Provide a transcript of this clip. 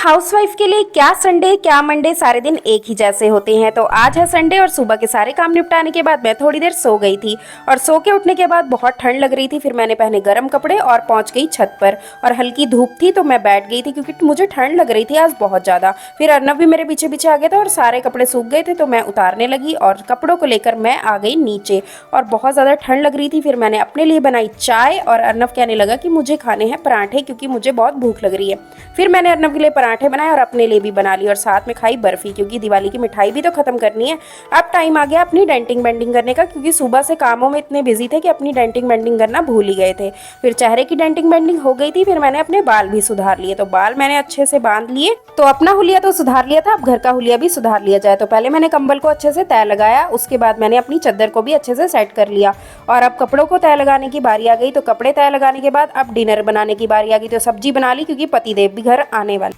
Housewife के लिए क्या संडे क्या मंडे सारे दिन एक ही जैसे होते हैं। तो आज है संडे और सुबह के सारे काम निपटाने के बाद मैं थोड़ी देर सो गई थी और सो के उठने के बाद बहुत ठंड लग रही थी। फिर मैंने पहने गर्म कपड़े और पहुंच गई छत पर और हल्की धूप थी तो मैं बैठ गई थी क्योंकि मुझे ठंड लग रही थी आज बहुत ज़्यादा। फिर अर्नब भी मेरे पीछे पीछे आ गया था और सारे कपड़े सूख गए थे तो मैं उतारने लगी और कपड़ों को लेकर मैं आ गई नीचे और बहुत ज़्यादा ठंड लग रही थी। फिर मैंने अपने लिए बनाई चाय और अर्नब कहने लगा कि मुझे खाने हैं पराठे क्योंकि मुझे बहुत भूख लग रही है। फिर मैंने अर्नब के लिए पराठे बनाए और अपने लिए भी बना ली और साथ में खाई बर्फी क्योंकि दिवाली की मिठाई भी तो खत्म करनी है। अब टाइम आ गया अपनी डेंटिंग बेंडिंग करने का क्योंकि सुबह से कामों में इतने बिजी थे कि अपनी डेंटिंग बेंडिंग करना भूल ही गए थे। फिर चेहरे की डेंटिंग बेंडिंग हो गई थी। फिर मैंने अपने बाल भी सुधार लिए तो बाल मैंने अच्छे से बांध लिए। तो अपना हुलिया तो सुधार लिया था, अब घर का हुलिया भी सुधार लिया जाए। तो पहले मैंने कंबल को अच्छे से तय लगाया, उसके बाद मैंने अपनी चादर को भी अच्छे से सेट कर लिया और अब कपड़ों को तय लगाने की बारी आ गई। तो कपड़े तय लगाने के बाद अब डिनर बनाने की बारी आ गई। तो सब्जी बना ली क्योंकि पतिदेव भी घर आने वाले।